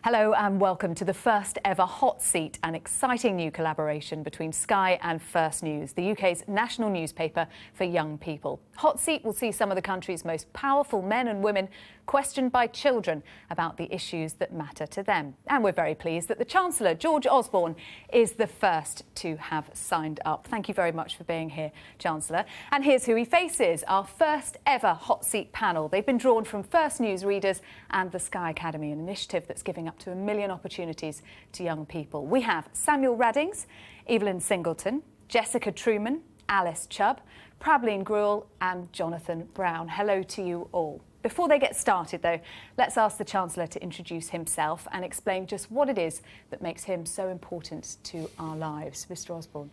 Hello and welcome to the first ever Hotseat, an exciting new collaboration between Sky and First News, the UK's national newspaper for young people. Hotseat will see some of the country's most powerful men and women questioned by children about the issues that matter to them. And we're very pleased that the Chancellor George Osborne is the first to have signed up. Thank you very much for being here, Chancellor. And here's who he faces, our first ever Hotseat panel. They've been drawn from First News readers and the Sky Academy, an initiative that's giving up to 1 million opportunities to young people. We have Samuel Raddings, Evelyn Singleton, Jessica Truman, Alice Chubb, Prableen Gruel and Jonathan Brown. Hello to you all. Before they get started, though, let's ask the Chancellor to introduce himself and explain just what it is that makes him so important to our lives. Mr. Osborne.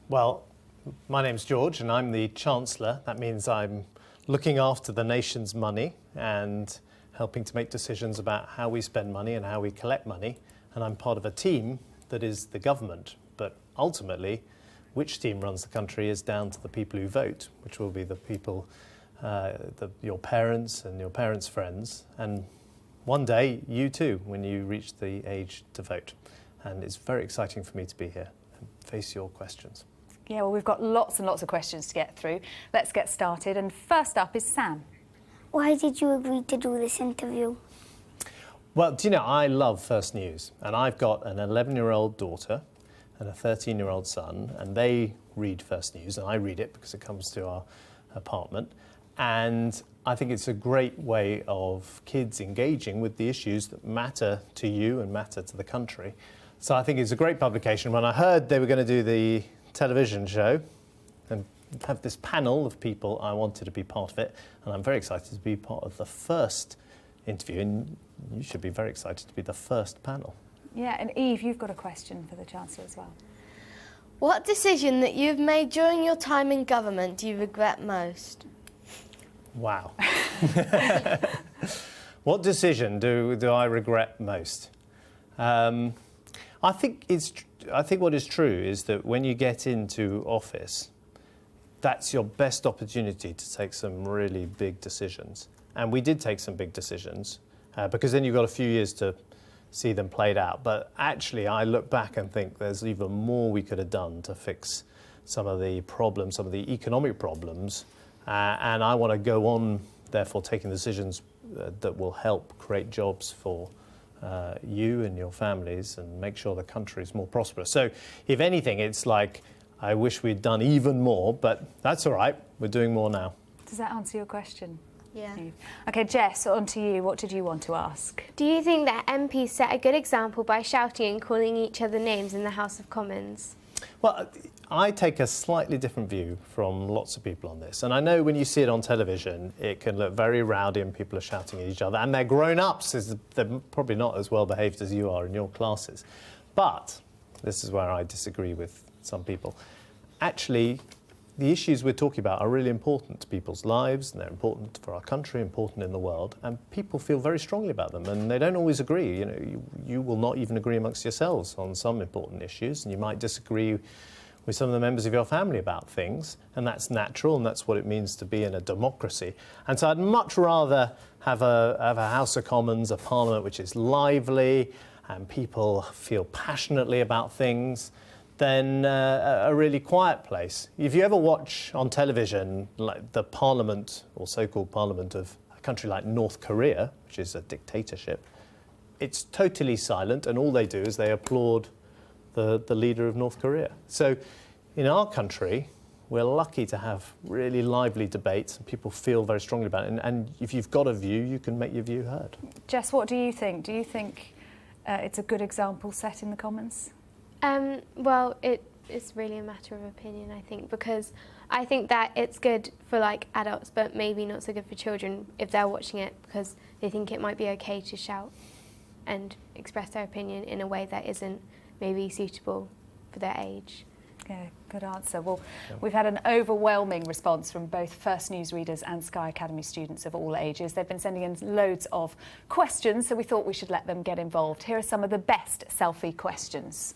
Well, my name's George and I'm the Chancellor. That means I'm looking after the nation's money and helping to make decisions about how we spend money and how we collect money. And I'm part of a team that is the government. But ultimately, which team runs the country is down to the people who vote, which will be the people, your parents and your parents' friends. And one day, you too, when you reach the age to vote. And it's very exciting for me to be here and face your questions. Yeah, well, we've got lots and lots of questions to get through. Let's get started. And first up is Sam. Why did you agree to do this interview? Well, do you know, I love First News, and I've got an 11-year-old daughter and a 13-year-old son, and they read First News, and I read it because it comes to our apartment. And I think it's a great way of kids engaging with the issues that matter to you and matter to the country. So I think it's a great publication. When I heard they were going to do the television show and have this panel of people, I wanted to be part of it, and I'm very excited to be part of the first interview, and you should be very excited to be the first panel. Yeah, and Eve, you've got a question for the Chancellor as well. What decision that you've made during your time in government do you regret most? Wow. What decision do I regret most? I think what is true is that when you get into office, that's your best opportunity to take some really big decisions. And we did take some big decisions because then you've got a few years to see them played out. But actually, I look back and think there's even more we could have done to fix some of the problems, some of the economic problems. And I want to go on, therefore, taking decisions that will help create jobs for you and your families and make sure the country is more prosperous. So if anything, it's like, I wish we'd done even more, but that's all right. We're doing more now. Does that answer your question? Yeah. OK, Jess, on to you. What did you want to ask? Do you think that MPs set a good example by shouting and calling each other names in the House of Commons? Well, I take a slightly different view from lots of people on this. And I know when you see it on television, it can look very rowdy and people are shouting at each other. And they're grown-ups. They're probably not as well behaved as you are in your classes. But this is where I disagree with some people. Actually, the issues we're talking about are really important to people's lives, and they're important for our country, important in the world, and people feel very strongly about them, and they don't always agree. You know, you will not even agree amongst yourselves on some important issues, and you might disagree with some of the members of your family about things, and that's natural, and that's what it means to be in a democracy. And so I'd much rather have a House of Commons, a Parliament which is lively, and people feel passionately about things, than a really quiet place. If you ever watch on television like the parliament or so-called parliament of a country like North Korea, which is a dictatorship, it's totally silent, and all they do is they applaud the leader of North Korea. So in our country, we're lucky to have really lively debates and people feel very strongly about it. And if you've got a view, you can make your view heard. Jess, what do you think? Do you think it's a good example set in the Commons? Well, it's really a matter of opinion, I think, because I think that it's good for like adults, but maybe not so good for children if they're watching it because they think it might be okay to shout and express their opinion in a way that isn't maybe suitable for their age. Yeah, good answer. Well, we've had an overwhelming response from both First News readers and Sky Academy students of all ages. They've been sending in loads of questions, so we thought we should let them get involved. Here are some of the best selfie questions.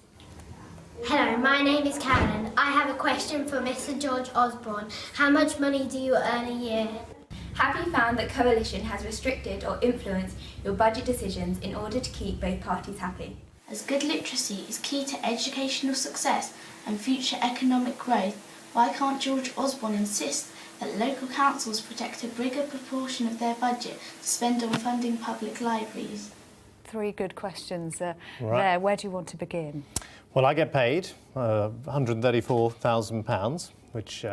Hello, my name is Karen. I have a question for Mr. George Osborne. How much money do you earn a year? Have you found that coalition has restricted or influenced your budget decisions in order to keep both parties happy? As good literacy is key to educational success and future economic growth, why can't George Osborne insist that local councils protect a bigger proportion of their budget to spend on funding public libraries? 3 good questions there. Right. Where do you want to begin? Well, I get paid £134,000, which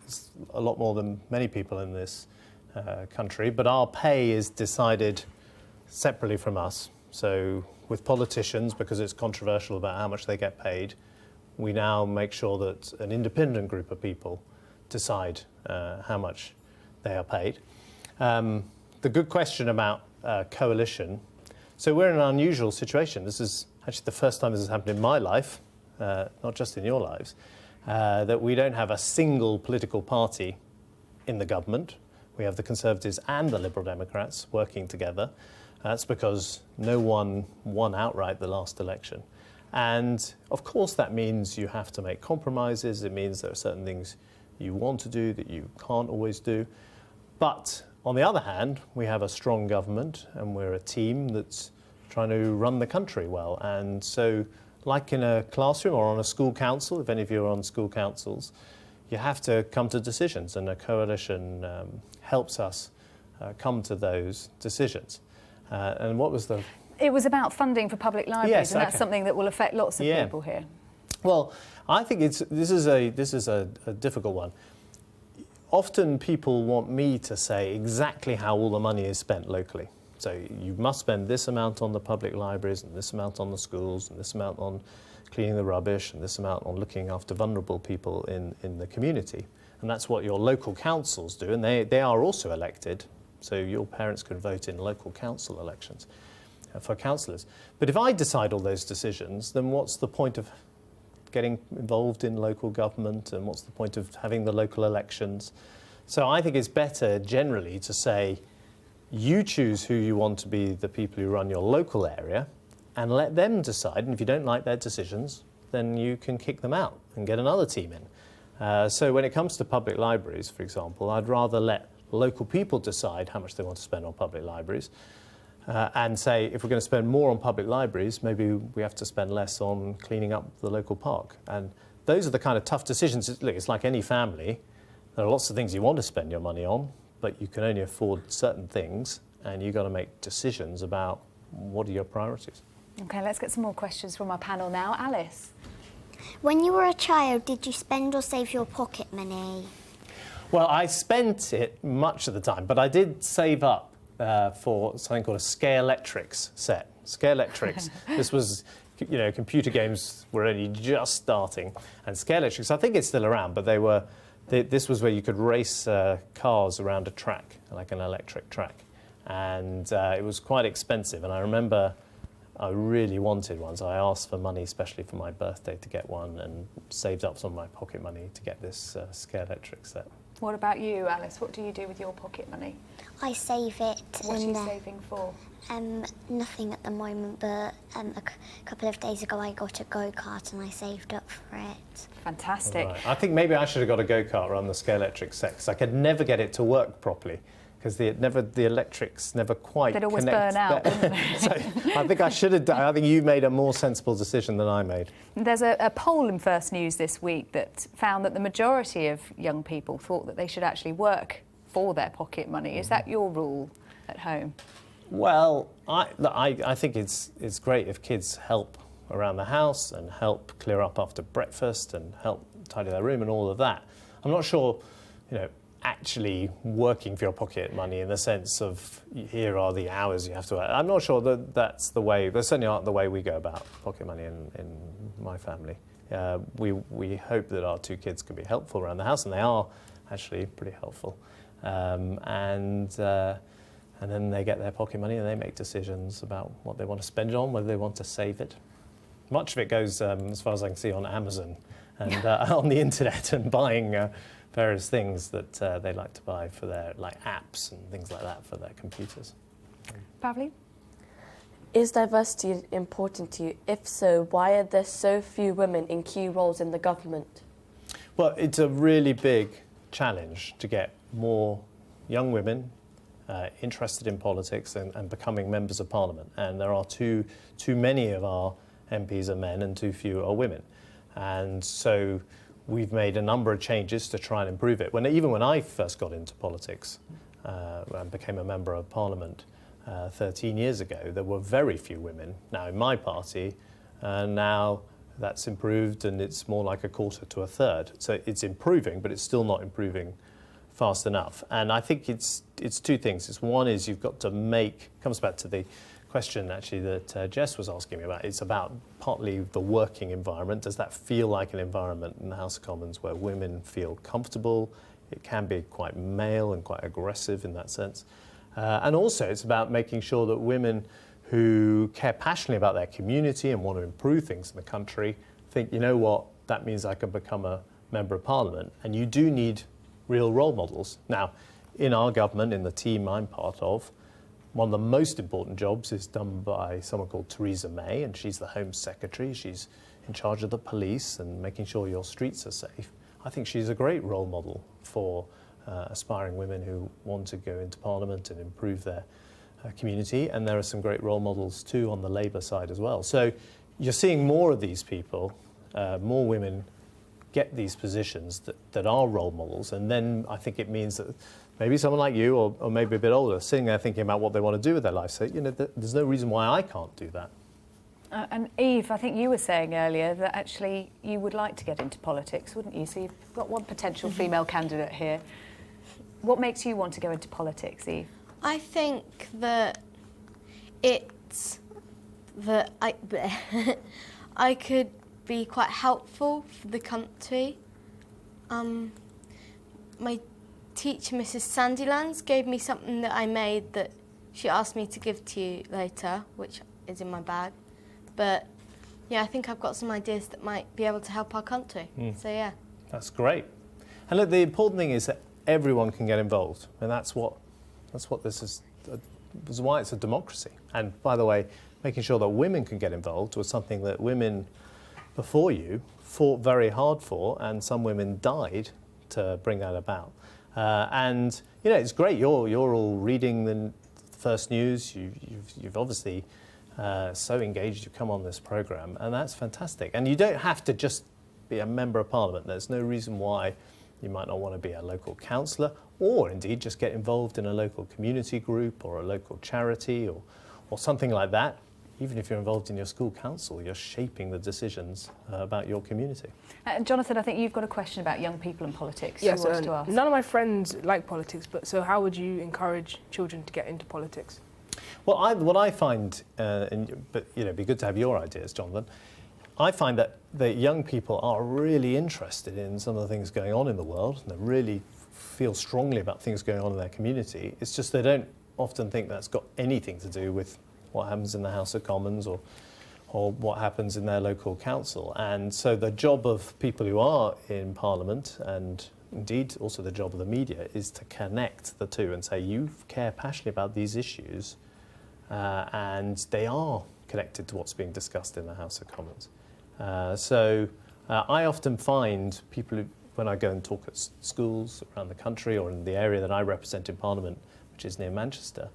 is a lot more than many people in this country, but our pay is decided separately from us. So with politicians, because it's controversial about how much they get paid, we now make sure that an independent group of people decide how much they are paid. The good question about coalition, so we're in an unusual situation. This is actually the first time this has happened in my life, not just in your lives, that we don't have a single political party in the government. We have the Conservatives and the Liberal Democrats working together. That's because no one won outright the last election. And of course that means you have to make compromises. It means there are certain things you want to do that you can't always do. But on the other hand, we have a strong government and we're a team that's trying to run the country well. And so like in a classroom or on a school council, if any of you are on school councils, you have to come to decisions, and a coalition helps us come to those decisions. And what was the... It was about funding for public libraries, Yes, and that's okay. something that will affect lots of people here. Well, I think this is a difficult one. Often people want me to say exactly how all the money is spent locally. So you must spend this amount on the public libraries, and this amount on the schools, and this amount on cleaning the rubbish, and this amount on looking after vulnerable people in the community. And that's what your local councils do, and they are also elected. So your parents could vote in local council elections for councillors. But if I decide all those decisions, then what's the point of getting involved in local government, and what's the point of having the local elections? So I think it's better generally to say, you choose who you want to be the people who run your local area, and let them decide. And if you don't like their decisions, then you can kick them out and get another team in. So when it comes to public libraries, for example, I'd rather let local people decide how much they want to spend on public libraries, and say, if we're going to spend more on public libraries, maybe we have to spend less on cleaning up the local park. And those are the kind of tough decisions. Look, it's like any family. There are lots of things you want to spend your money on, but you can only afford certain things, and you've got to make decisions about what are your priorities. OK, let's get some more questions from our panel now. Alice? When you were a child, did you spend or save your pocket money? Well, I spent it much of the time, but I did save up for something called a Scalextrics set. Scalextrics, this was, you know, computer games were only just starting, and Scalextrics, I think it's still around, but this was where you could race cars around a track, like an electric track. And it was quite expensive, and I remember I really wanted one, so I asked for money, especially for my birthday, to get one, and saved up some of my pocket money to get this Scalextrics set. What about you, Alice? What do you do with your pocket money? I save it. What are you saving for? Nothing at the moment, but a couple of days ago I got a go-kart and I saved up for it. Fantastic. Right. I think maybe I should have got a go-kart around the Scalextrics set, because I could never get it to work properly, because the electrics never quite They'd always connect. burn out, wouldn't they? So I think I should have done. I think you made a more sensible decision than I made. There's a poll in First News this week that found that the majority of young people thought that they should actually work for their pocket money. Is that your rule at home? Well, I think it's great if kids help around the house and help clear up after breakfast and help tidy their room and all of that. I'm not sure, you know, actually working for your pocket money in the sense of here are the hours you have to work. I'm not sure that that's the way, that certainly aren't the way we go about pocket money in my family. We hope that our 2 kids can be helpful around the house, and they are actually pretty helpful. And then they get their pocket money and they make decisions about what they want to spend it on, whether they want to save it. Much of it goes, as far as I can see, on Amazon and on the internet, and buying various things that they like to buy for their apps and things like that for their computers. Pavli? Is diversity important to you? If so, why are there so few women in key roles in the government? Well, it's a really big challenge to get more young women interested in politics and becoming members of Parliament. And there are too many of our MPs are men and too few are women. And so we've made a number of changes to try and improve it. Even when I first got into politics and became a member of Parliament 13 years ago, there were very few women now in my party, and now that's improved and it's more like a quarter to a third. So it's improving, but it's still not improving fast enough. And I think it's two things. One is you've got to comes back to the question actually that Jess was asking me about. It's about partly the working environment. Does that feel like an environment in the House of Commons where women feel comfortable? It can be quite male and quite aggressive in that sense. And also it's about making sure that women who care passionately about their community and want to improve things in the country think, you know what, that means I can become a member of Parliament. And you do need real role models. Now, in our government, in the team I'm part of, one of the most important jobs is done by someone called Theresa May, and she's the Home Secretary. She's in charge of the police and making sure your streets are safe. I think she's a great role model for aspiring women who want to go into Parliament and improve their community. And there are some great role models too on the Labour side as well. So you're seeing more of these people, more women get these positions that are role models. And then I think it means that maybe someone like you or maybe a bit older sitting there thinking about what they want to do with their life. So, there's no reason why I can't do that. And Eve, I think you were saying earlier that actually you would like to get into politics, wouldn't you? So you've got one potential female candidate here. What makes you want to go into politics, Eve? I think that it's that I could be quite helpful for the country. My teacher, Mrs. Sandylands, gave me something that I made that she asked me to give to you later, which is in my bag. But yeah, I think I've got some ideas that might be able to help our country. So yeah. That's great. And look, the important thing is that everyone can get involved, and that's what this is. This is why it's a democracy. And by the way, making sure that women can get involved was something that women before you fought very hard for, and some women died to bring that about. And it's great. You're all reading the First News. You've obviously so engaged. You come on this programme, and that's fantastic. And you don't have to just be a member of Parliament. There's no reason why you might not want to be a local councillor, or indeed just get involved in a local community group or a local charity or something like that. Even if you're involved in your school council, you're shaping the decisions about your community. Jonathan, I think you've got a question about young people and politics. Yes, you wanted to ask. None of my friends like politics, but so how would you encourage children to get into politics? Well, what I find, but it'd be good to have your ideas, Jonathan. I find that young people are really interested in some of the things going on in the world, and they really feel strongly about things going on in their community. It's just they don't often think that's got anything to do with what happens in the House of Commons or what happens in their local council. And so the job of people who are in Parliament, and indeed also the job of the media, is to connect the two and say, you care passionately about these issues, and they are connected to what's being discussed in the House of Commons. So I often find people who, when I go and talk at schools around the country or in the area that I represent in Parliament, which is near Manchester,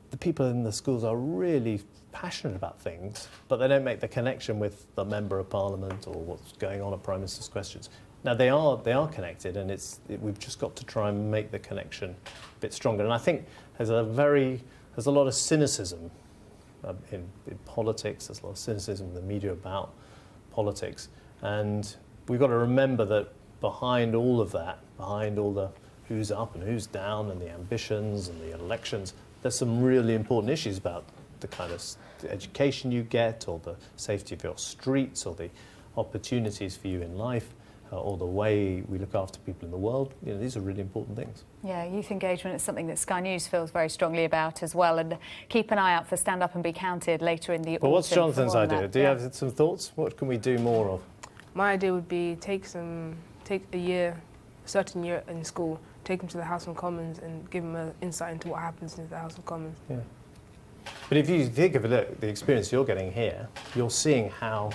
the people in the schools are really passionate about things, but they don't make the connection with the Member of Parliament or what's going on at Prime Minister's Questions. Now they are connected, and we've just got to try and make the connection a bit stronger. And I think there's a lot of cynicism in politics. There's a lot of cynicism in the media about politics, and we've got to remember that behind all of that, behind all the who's up and who's down and the ambitions and the elections, there's some really important issues about the kind of education you get, or the safety of your streets, or the opportunities for you in life, or the way we look after people in the world. These are really important things. Yeah, youth engagement is something that Sky News feels very strongly about as well, and keep an eye out for Stand Up and Be Counted later in the autumn. Well, what's Jonathan's idea? Do you have some thoughts? What can we do more of? My idea would be take a certain year in school, take them to the House of Commons and give them an insight into what happens in the House of Commons. Yeah. But if you think of it, the experience you're getting here, you're seeing how,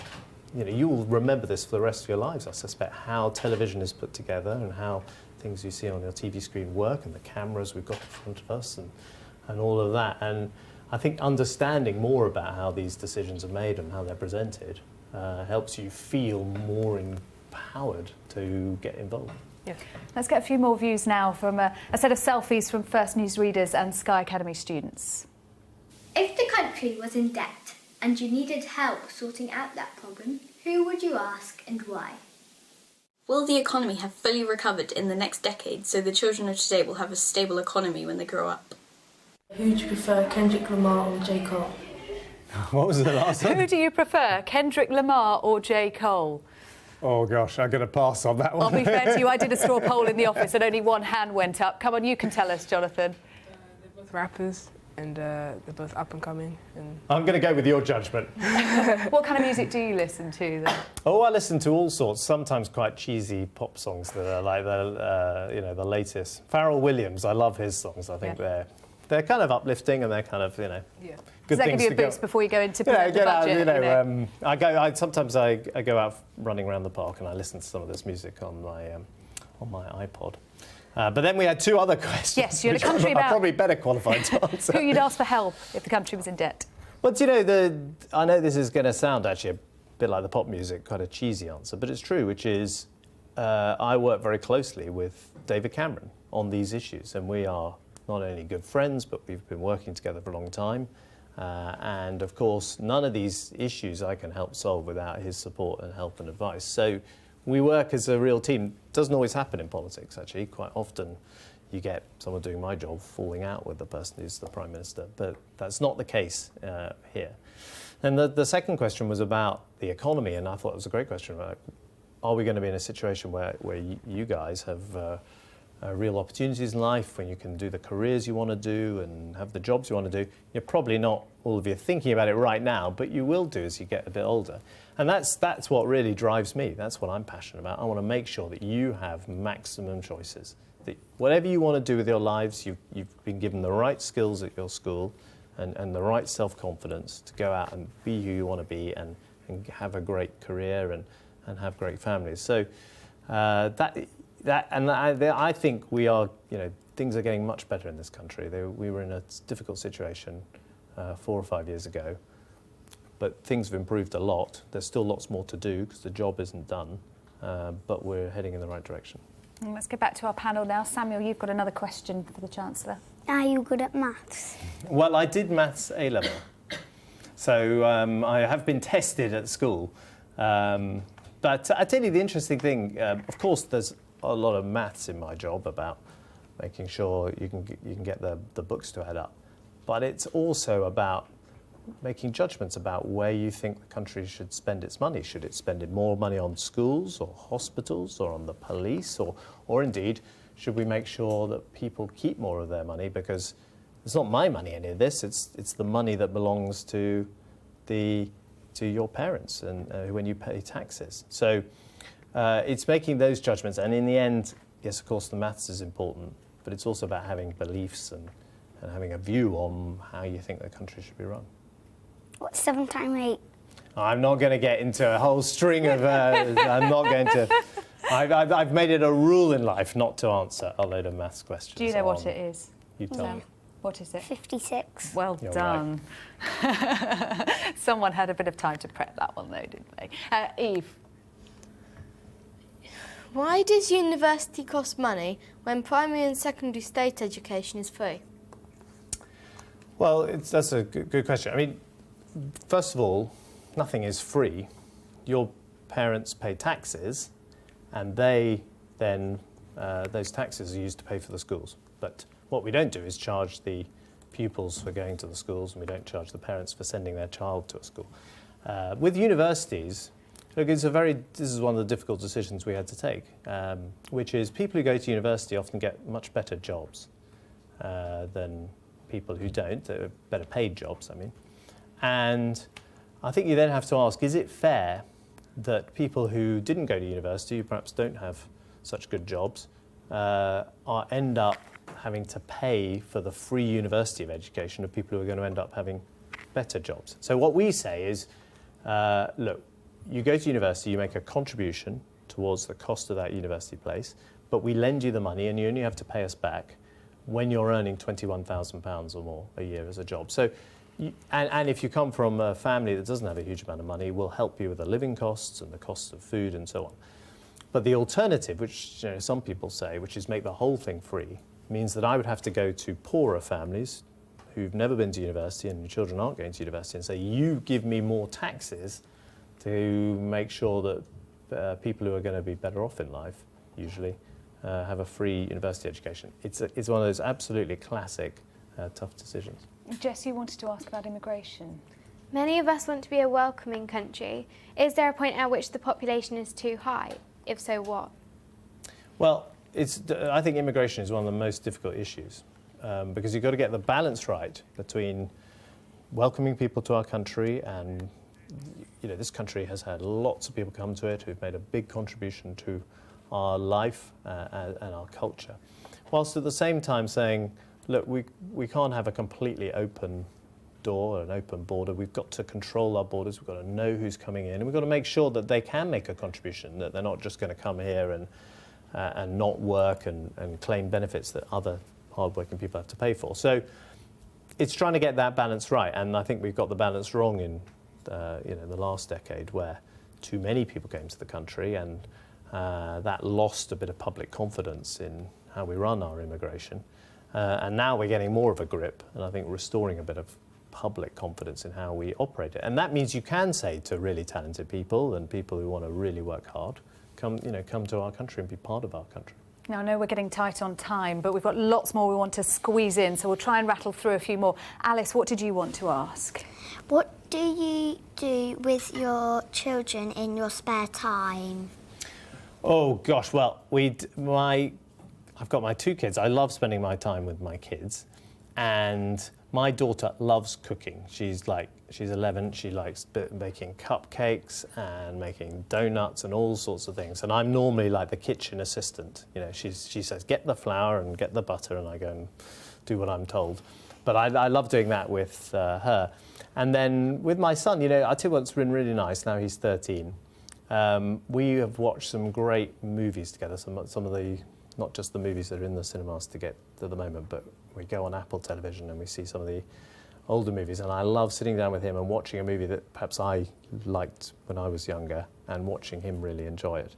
you'll remember this for the rest of your lives, I suspect, how television is put together and how things you see on your TV screen work and the cameras we've got in front of us and all of that. And I think understanding more about how these decisions are made and how they're presented helps you feel more empowered to get involved. Yeah. Let's get a few more views now from a set of selfies from First News readers and Sky Academy students. If the country was in debt and you needed help sorting out that problem, who would you ask and why? Will the economy have fully recovered in the next decade so the children of today will have a stable economy when they grow up? Who do you prefer, Kendrick Lamar or J. Cole? What was the last one? Who do you prefer, Kendrick Lamar or J. Cole? Oh gosh, I'm going to pass on that one. I'll be fair to you, I did a straw poll in the office and only one hand went up. Come on, you can tell us, Jonathan. They're both rappers and they're both up and coming. And I'm going to go with your judgment. What kind of music do you listen to then? Oh, I listen to all sorts, sometimes quite cheesy pop songs that are like the latest. Pharrell Williams, I love his songs. I think they're kind of uplifting and they're kind of, good Does that things give you a to boost before you go into go. the budget? Sometimes I go out running around the park and I listen to some of this music on my iPod. But then we had two other questions. Yes, you're the country about... I'm probably better qualified to answer. Who you'd ask for help if the country was in debt? Well, I know this is going to sound actually a bit like the pop music, quite a cheesy answer, but it's true, which is I work very closely with David Cameron on these issues, and we are not only good friends, but we've been working together for a long time. And of course, none of these issues I can help solve without his support and help and advice. So we work as a real team. Doesn't always happen in politics, actually. Quite often you get someone doing my job falling out with the person who's the Prime Minister, but that's not the case here. And the second question was about the economy, and I thought it was a great question about, are we going to be in a situation where you guys have real opportunities in life, when you can do the careers you want to do and have the jobs you want to do? You're probably not, all of you, thinking about it right now, but you will do as you get a bit older. And that's what really drives me. That's what I'm passionate about. I want to make sure that you have maximum choices. That whatever you want to do with your lives, you've been given the right skills at your school and the right self-confidence to go out and be who you want to be and have a great career and have great families. So I think we are, things are getting much better in this country. We were in a difficult situation 4 or 5 years ago, but things have improved a lot. There's still lots more to do because the job isn't done, but we're heading in the right direction. Let's get back to our panel now. Samuel, you've got another question for the Chancellor. Are you good at maths? Well, I did maths A-level, so I have been tested at school. But I tell you the interesting thing, of course there's a lot of maths in my job about making sure you can get the books to add up. But it's also about making judgments about where you think the country should spend its money. Should it spend more money on schools or hospitals or on the police, or indeed, should we make sure that people keep more of their money? Because it's not my money, any of this, it's the money that belongs to your parents and when you pay taxes. So it's making those judgments, and in the end, yes, of course, the maths is important, but it's also about having beliefs and having a view on how you think the country should be run. What's 7 times 8? I'm not going to get into a whole string of... I'm not going to... I've made it a rule in life not to answer a load of maths questions. Do you know what it is? You tell me. What is it? 56. Well You're done. Right. Someone had a bit of time to prep that one, though, didn't they? Eve? Why does university cost money when primary and secondary state education is free? Well, that's a good question. I mean, first of all, nothing is free. Your parents pay taxes, and they then, those taxes are used to pay for the schools. But what we don't do is charge the pupils for going to the schools, and we don't charge the parents for sending their child to a school. With universities, look, this is one of the difficult decisions we had to take, which is people who go to university often get much better jobs than people who don't, better paid jobs, I mean. And I think you then have to ask, is it fair that people who didn't go to university, who perhaps don't have such good jobs, end up having to pay for the free university of education of people who are going to end up having better jobs? So what we say is, look, you go to university, you make a contribution towards the cost of that university place, but we lend you the money and you only have to pay us back when you're earning £21,000 or more a year as a job. So, and if you come from a family that doesn't have a huge amount of money, we'll help you with the living costs and the costs of food and so on. But the alternative, which some people say, which is make the whole thing free, means that I would have to go to poorer families who've never been to university and whose children aren't going to university and say, you give me more taxes to make sure that people who are going to be better off in life, usually, have a free university education. It's one of those absolutely classic tough decisions. Jess, you wanted to ask about immigration. Many of us want to be a welcoming country. Is there a point at which the population is too high? If so, what? Well, I think immigration is one of the most difficult issues because you've got to get the balance right between welcoming people to our country and, this country has had lots of people come to it who've made a big contribution to our life and our culture, whilst at the same time saying, look, we can't have a completely open door, an open border. We've got to control our borders. We've got to know who's coming in, and we've got to make sure that they can make a contribution, that they're not just going to come here and not work and claim benefits that other hard-working people have to pay for. So it's trying to get that balance right, and I think we've got the balance wrong in the last decade, where too many people came to the country, and that lost a bit of public confidence in how we run our immigration. And now we're getting more of a grip, and I think restoring a bit of public confidence in how we operate it. And that means you can say to really talented people and people who want to really work hard, come to our country and be part of our country. Now, I know we're getting tight on time, but we've got lots more we want to squeeze in, so we'll try and rattle through a few more. Alice, what did you want to ask? What do you do with your children in your spare time? Oh, gosh, well, I've got my two kids. I love spending my time with my kids, and my daughter loves cooking. She's 11. She likes making cupcakes and making donuts and all sorts of things. And I'm normally like the kitchen assistant. She says, get the flour and get the butter, and I go and do what I'm told. But I love doing that with her. And then with my son, I tell you what's been really nice. Now he's 13. We have watched some great movies together. Some of the, not just the movies that are in the cinemas to get at the moment, but we go on Apple television and we see some of the older movies, and I love sitting down with him and watching a movie that perhaps I liked when I was younger and watching him really enjoy it.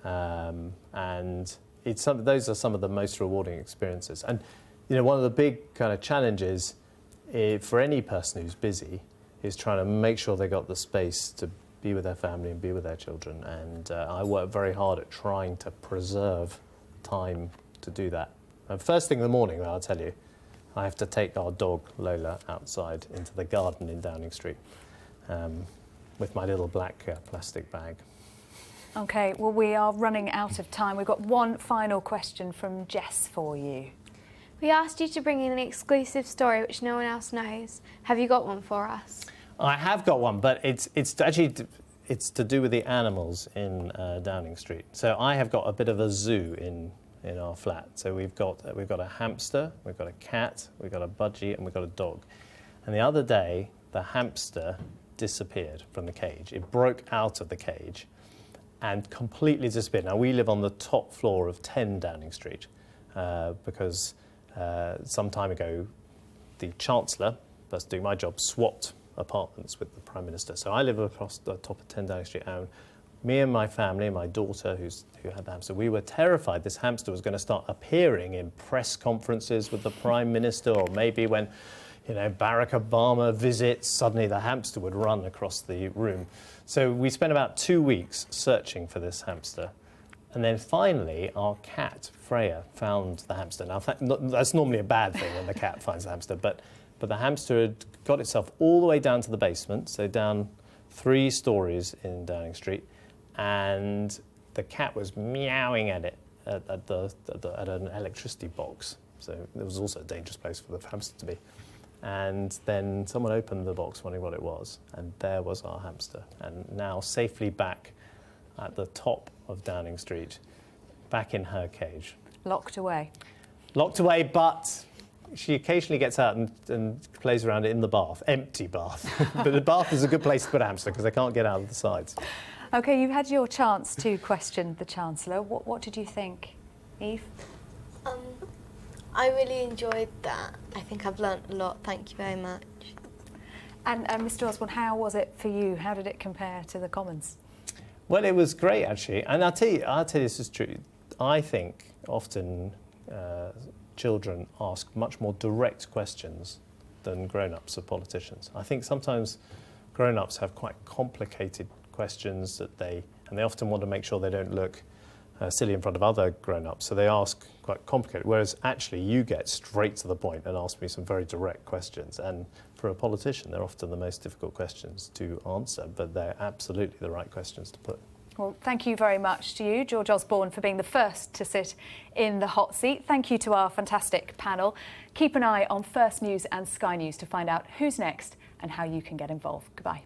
And those are some of the most rewarding experiences. And one of the big kind of challenges for any person who's busy is trying to make sure they got the space to be with their family and be with their children. And I work very hard at trying to preserve time to do that. And first thing in the morning, I'll tell you, I have to take our dog, Lola, outside into the garden in Downing Street with my little black plastic bag. OK, well, we are running out of time. We've got one final question from Jess for you. We asked you to bring in an exclusive story which no one else knows. Have you got one for us? I have got one, but it's to do with the animals in Downing Street. So I have got a bit of a zoo in our flat. So we've got a hamster, we've got a cat, we've got a budgie, and we've got a dog. And the other day, the hamster disappeared from the cage. It broke out of the cage and completely disappeared. Now, we live on the top floor of 10 Downing Street because some time ago, the Chancellor, that's doing my job, swapped apartments with the Prime Minister. So I live across the top of 10 Downing Street, and me and my family, my daughter who had the hamster, we were terrified this hamster was going to start appearing in press conferences with the Prime Minister, or maybe when Barack Obama visits, suddenly the hamster would run across the room. So we spent about 2 weeks searching for this hamster. And then finally, our cat, Freya, found the hamster. Now, that's normally a bad thing when the cat finds the hamster, but the hamster had got itself all the way down to the basement, so down 3 stories in Downing Street, and the cat was meowing at it at an electricity box. So it was also a dangerous place for the hamster to be. And then someone opened the box wondering what it was, and there was our hamster, and now safely back at the top of Downing Street, back in her cage. Locked away. Locked away, but she occasionally gets out and plays around in the bath, empty bath. But the bath is a good place to put a hamster because they can't get out of the sides. OK, you've had your chance to question the Chancellor. What did you think Eve? I really enjoyed that. I think I've learnt a lot. Thank you very much. And Mr. Osborne, how was it for you? How did it compare to the Commons? Well, it was great actually, and I'll tell you this is true. I think often children ask much more direct questions than grown-ups of politicians. I think sometimes grown-ups have quite complicated questions that they often want to make sure they don't look silly in front of other grown-ups, so they ask quite complicated, whereas actually you get straight to the point and ask me some very direct questions, and for a politician they're often the most difficult questions to answer, but they're absolutely the right questions to put. Well, thank you very much to you, George Osborne, for being the first to sit in the hot seat. Thank you to our fantastic panel. Keep an eye on First News and Sky News to find out who's next and how you can get involved. Goodbye.